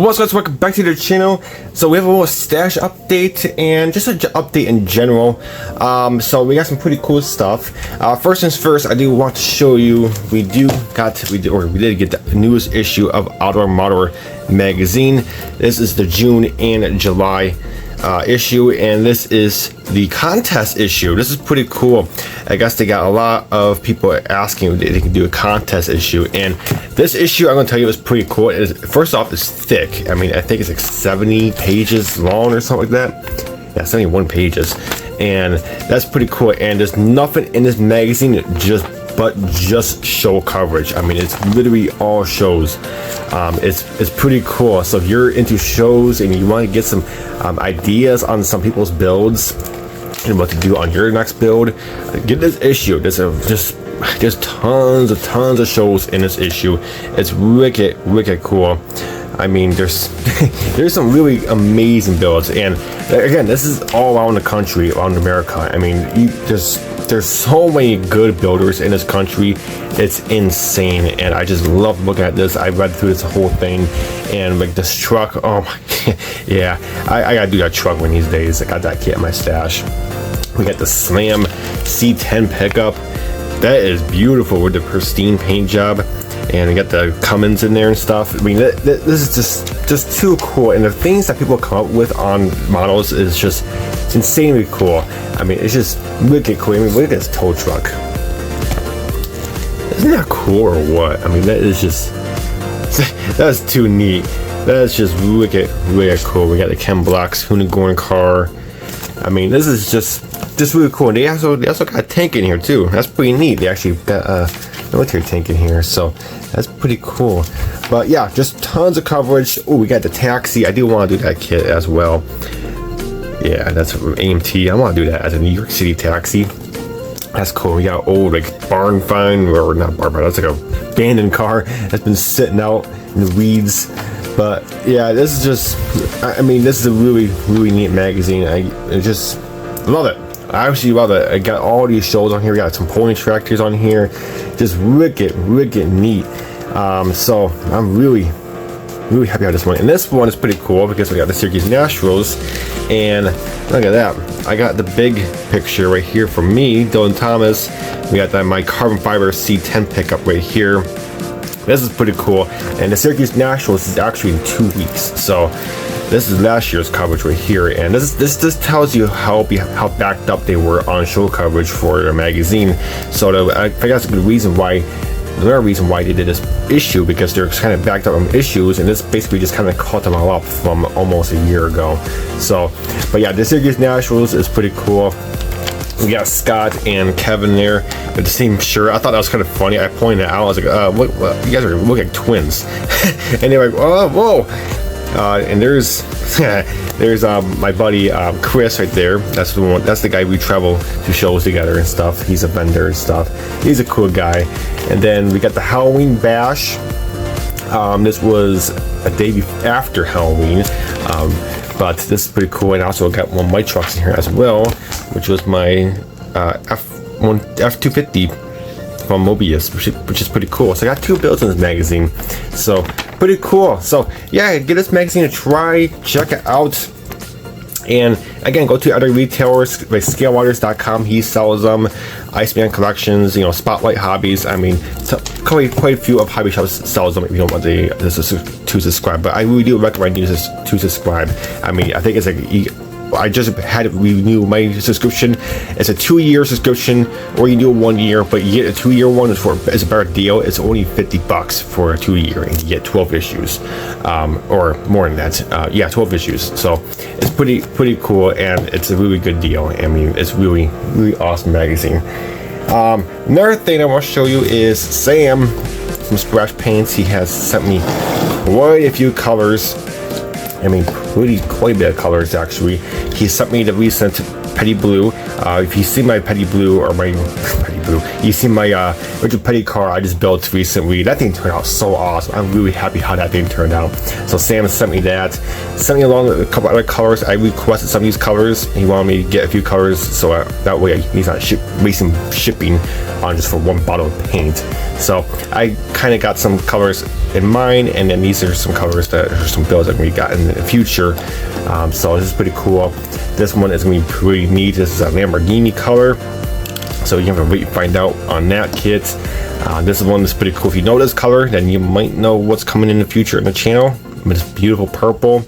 What's up guys, welcome back to the channel. So we have a little stash update and just an update in general. So we got some pretty cool stuff. First things first, I do want to show you we did get the newest issue of Automotive magazine. This is the June and July issue, and this is the contest issue. This is pretty cool. I guess they got a lot of people asking if they can do a contest issue, and this issue I'm going to tell you is pretty cool. First off, it's thick. I mean, I think it's like 70 pages long or something like that. Yeah, 71 pages, and that's pretty cool. And there's nothing in this magazine just show coverage. I mean, it's literally all shows. It's pretty cool. So if you're into shows and you want to get some ideas on some people's builds and what to do on your next build, get this issue. There's tons of shows in this issue. It's wicked cool. I mean, there's some really amazing builds, and again, this is all around the country, around America. I mean, there's so many good builders in this country. It's insane, and I just love looking at this. I read through this whole thing, and like this truck, oh my yeah, I gotta do that truck one of these days. I got that kit in my stash. We got the Slam C10 pickup. That is beautiful with the pristine paint job, and we got the Cummins in there and stuff. I mean, this is just too cool, and the things that people come up with on models is just, it's insanely cool. I mean, it's just wicked cool. I mean, look at this tow truck. Isn't that cool or what? I mean, that is just, that's too neat. That's just wicked cool. We got the Ken Block's Hoonigan car. I mean, this is just really cool. And they also got a tank in here too. That's pretty neat. They actually got a military tank in here, so that's pretty cool. But yeah, just tons of coverage. Oh, we got the taxi. I do want to do that kit as well. Yeah, that's AMT. I want to do that as a New York City taxi. That's cool. We got old like barn find, or not barn find. That's like a abandoned car that's been sitting out in the weeds. But yeah, this is just, I mean, this is a really neat magazine. I just love it. I actually love it. I got all these shows on here. We got some pony tractors on here. Just wicked neat. So I'm really happy about this one. And this one is pretty cool because we got the Syracuse Nationals, and look at that. I got the big picture right here from me, Dylan Thomas. We got that my carbon fiber C10 pickup right here. This is pretty cool, and the Syracuse Nationals is actually in 2 weeks. So this is last year's coverage right here, and this tells you how backed up they were on show coverage for their magazine. So I think that's a good reason why. Another reason why they did this issue, because they're kind of backed up on issues, and this basically just kind of caught them all up from almost a year ago. So, but yeah, the Syracuse Nationals is pretty cool. We got Scott and Kevin there with the same shirt. I thought that was kind of funny. I pointed it out. I was like, look, you guys are looking like twins. And they're like, oh, whoa. And there's my buddy Chris right there. That's the one. That's the guy we travel to shows together and stuff. He's a vendor and stuff. He's a cool guy. And then we got the Halloween bash. This was a day after Halloween. But this is pretty cool. And I also got one of my trucks in here as well, which was my F250 from Mobius, which is pretty cool. So I got 2 builds in this magazine. So pretty cool. So yeah, give this magazine a try, check it out. And again, go to other retailers like scalewaters.com. He sells them. Iceman Collections, Spotlight Hobbies. I mean, quite a few of hobby shops sells them if you don't want to subscribe. But I really do recommend you to subscribe. I mean, I think it's like, I just had to renew my subscription. It's a 2-year subscription, or you do a 1 year, but you get a 2-year one. It's a better deal. It's only $50 for a 2-year, and you get 12 issues, or more than that. Yeah, 12 issues. So it's pretty cool, and it's a really good deal. I mean, it's really awesome magazine. Another thing I want to show you is Sam from Scratch Paints. He has sent me quite a few colors. I mean, quite a bit of colors actually. He sent me the recent Petty Blue. If you see my Petty Blue, or my Petty Blue, you see my Richard Petty car I just built recently. That thing turned out so awesome. I'm really happy how that thing turned out. So Sam sent me that. Sent me along a couple other colors. I requested some of these colors. He wanted me to get a few colors, so that way he's not wasting shipping on just for one bottle of paint. So I kind of got some colors in mind, and then these are some colors that are some builds that we got in the future. So this is pretty cool. This one is gonna be pretty neat. This is a Lamborghini color, so you have to wait and find out on that kit. This is one that's pretty cool. If you know this color, then you might know what's coming in the future in the channel. This beautiful purple,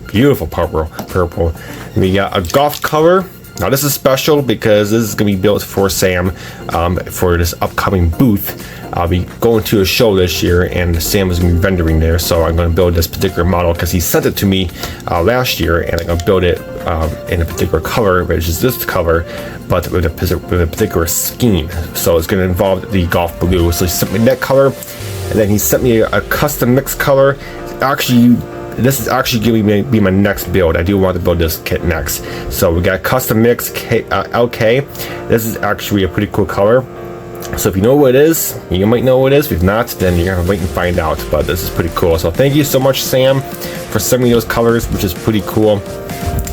purple. We got a golf color. Now this is special because this is going to be built for Sam for this upcoming booth. I'll be going to a show this year, and Sam is going to be vendoring there, so I'm going to build this particular model because he sent it to me last year, and I'm going to build it in a particular color, which is this color, but with a particular scheme. So it's going to involve the golf blue. So he sent me that color, and then he sent me a custom mix color. Actually, this is actually going to be my next build. I do want to build this kit next. So we got custom mix LK. This is actually a pretty cool color. So if you know what it is, you might know what it is. If not, then you're gonna wait and find out. But this is pretty cool. So thank you so much, Sam, for sending me those colors, which is pretty cool.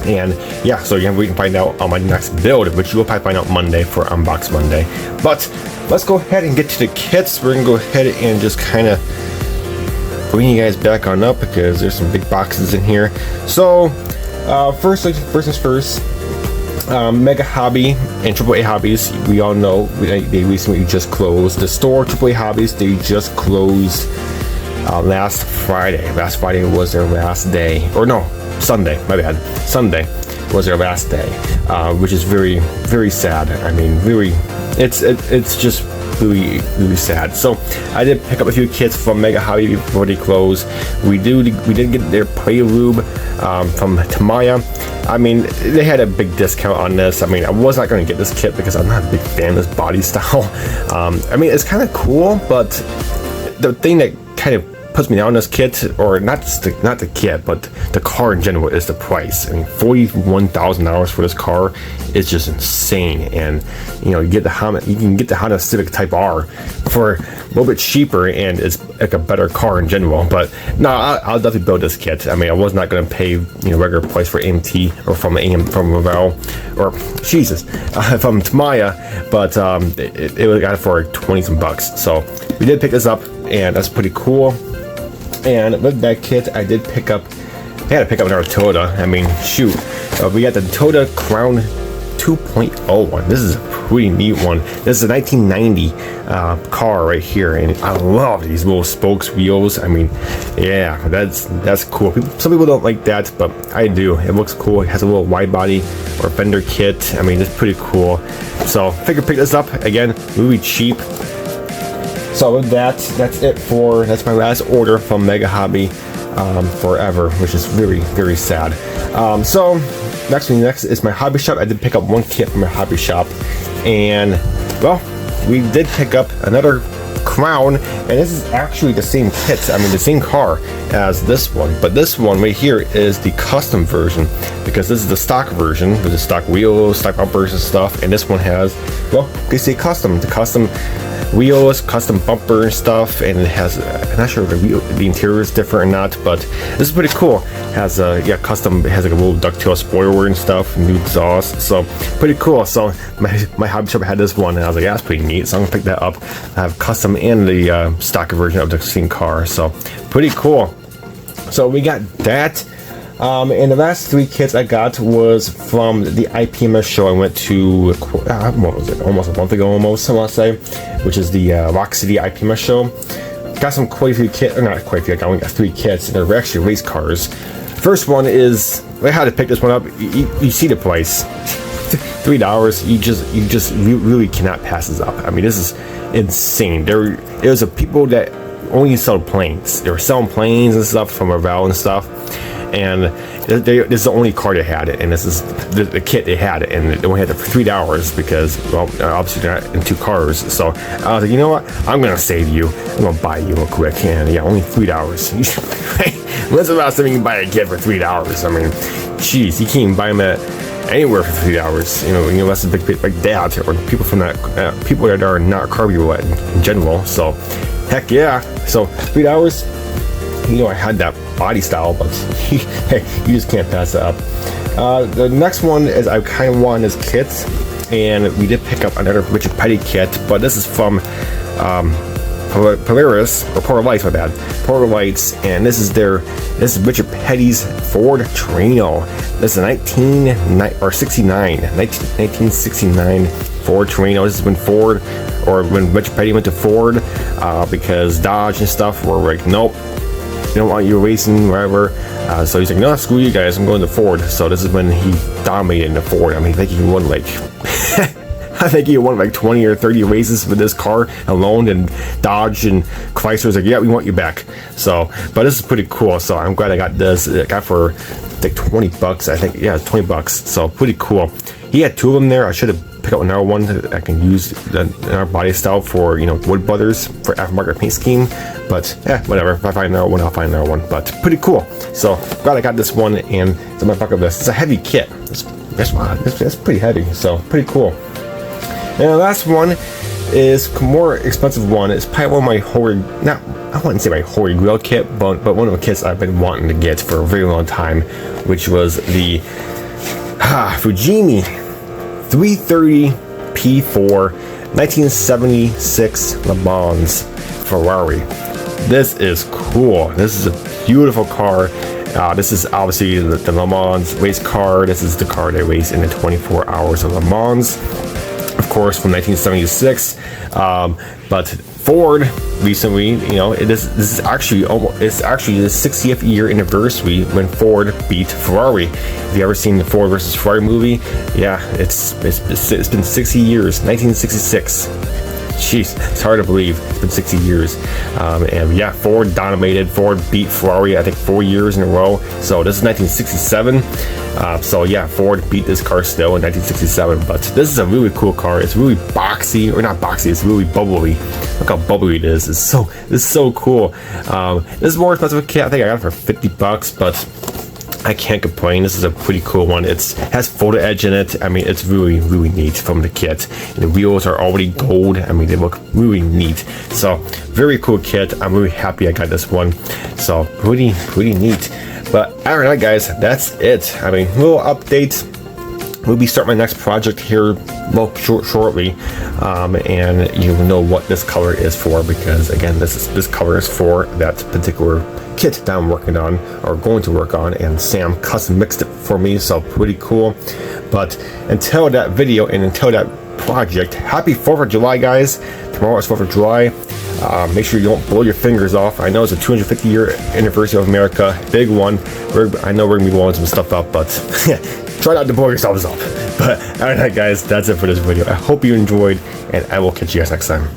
And yeah, so you're gonna wait and find out on my next build, which you will probably find out Monday for Unbox Monday. But let's go ahead and get to the kits. We're gonna go ahead and just kind of bring you guys back on up because there's some big boxes in here. So first things first. Mega Hobby and AAA Hobbies, we all know they recently just closed. The store AAA Hobbies, they just closed last Friday. Last Friday was their last day, or no, Sunday. My bad. Sunday was their last day, which is very, very sad. I mean, really, it's just really sad. So I did pick up a few kits from Mega Hobby before they closed. We did get their Play Lube from Tamiya. I mean, they had a big discount on this. I mean, I was not going to get this kit because I'm not a big fan of this body style. I mean, it's kind of cool, but the thing that kind of puts me down on this kit, or not the kit, but the car in general, is the price. I mean, $41,000 for this car is just insane. And you know, you can get the Honda Civic Type R for a little bit cheaper, and it's like a better car in general. But no, I'll definitely build this kit. I mean, I was not going to pay regular price for AMT or from Ravel or from Tamiya, but it got it for 20 some bucks. So we did pick this up, and that's pretty cool. And with that kit, I had to pick up another Toyota. I mean, shoot, we got the Toyota Crown 2.01. This is a pretty neat one. This is a 1990 car right here, and I love these little spokes wheels. I mean, yeah, that's cool. Some people don't like that, but I do. It looks cool. It has a little wide body or fender kit. I mean, it's pretty cool. So figure pick this up again, really cheap. So with that's my last order from Mega Hobby forever, which is very, very sad. So next is my hobby shop. I did pick up one kit from my hobby shop, and well, we did pick up another Crown, and this is actually the same kit. I mean, the same car as this one, but this one right here is the custom version, because this is the stock version with the stock wheels, stock bumpers and stuff, and this one has, well, they say custom. The custom wheels, custom bumper and stuff, and it has I'm not sure if the interior is different or not, but this is pretty cool. It has custom. It has like a little ducktail spoiler and stuff, new exhaust, so pretty cool. So my hobby shop had this one, and I was like, that's pretty neat, so I'm gonna pick that up. I have custom and the stock version of the same car, so pretty cool. So we got that. And the last three kits I got was from the IPMS show I went to, what was it, almost a month ago almost, I want to say, which is the Rock City IPMS show. Got quite a few kits, or not quite a few, I only got 3 kits, and they're actually race cars. First one is, I had to pick this one up, you see the price, $3, you just really cannot pass this up. I mean, this is insane. There's people that only sell planes. They were selling planes and stuff from Ravel and stuff. And this is the only car they had it, and this is the kit they had it, and they only had it for $3 because, well, obviously they're not in 2 cars. So I was like, you know what? I'm gonna save you. I'm gonna buy you real quick, and yeah, only $3. When's the last time you can buy a kit for $3? I mean, jeez, you can't even buy them at anywhere for $3. You know, unless it's big like that, or people from that people that are not car people in general. So heck yeah. So $3. You know, I had that body style, but hey, you just can't pass it up. The next one is I kind of want this kit, and we did pick up another Richard Petty kit, but this is from Polaris, or Polar Lights, my bad. Polar Lights, and this is Richard Petty's Ford Torino. This is a 1969 Ford Torino. This is when Ford, or when Richard Petty went to Ford, because Dodge and stuff were like, nope, we don't want you racing, whatever. So he's like, no, screw you guys, I'm going to Ford. So this is when he dominated in the Ford. I mean, I think he won like I think he won like 20 or 30 races with this car alone, and Dodge and Chrysler's like, yeah, we want you back. So, but this is pretty cool. So I'm glad I got this. I got for like 20 bucks, I think. Yeah, 20 bucks. So pretty cool. He had two of them there. I should have picked up another one that I can use in our body style for, Wood Brothers for aftermarket paint scheme. But yeah, whatever. If I find another one, I'll find another one. But pretty cool. So glad I got this one, and it's on my bucket list. It's a heavy kit. That's pretty heavy. So pretty cool. And the last one is a more expensive one. It's probably one of my I wouldn't say my Holy Grail kit, but one of the kits I've been wanting to get for a very long time, which was the Fujimi 330 P4 1976 Le Mans Ferrari. This is cool. This is a beautiful car. This is obviously the Le Mans race car. This is the car they race in the 24 hours of Le Mans. Of course, from 1976, but Ford recently, this is actually the 60th year anniversary when Ford beat Ferrari. Have you ever seen the Ford versus Ferrari movie? Yeah, it's been 60 years, 1966. Jeez, it's hard to believe. It's been 60 years. And yeah, Ford dominated. Ford beat Ferrari, I think, 4 years in a row. So this is 1967. So yeah, Ford beat this car still in 1967. But this is a really cool car. It's really boxy, or not boxy. It's really bubbly. Look how bubbly it is. It's so cool. This is more expensive kit. I think I got it for 50 bucks, but I can't complain. This is a pretty cool one. It has photo edge in it. I mean, it's really, really neat from the kit. And the wheels are already gold. I mean, they look really neat. So, very cool kit. I'm really happy I got this one. So, pretty neat. But, alright guys, that's it. I mean, little update. We'll be starting my next project here shortly, and you'll know what this color is for, because again, this color is for that particular kit that I'm working on, or going to work on, and Sam custom mixed it for me, so pretty cool. But until that video and until that project, happy 4th of July, guys. Tomorrow is 4th of July. Make sure you don't blow your fingers off. I know it's a 250 year anniversary of America, big one. I know we're gonna be blowing some stuff up, but try not to blow yourselves up. But alright guys, that's it for this video. I hope you enjoyed, and I will catch you guys next time.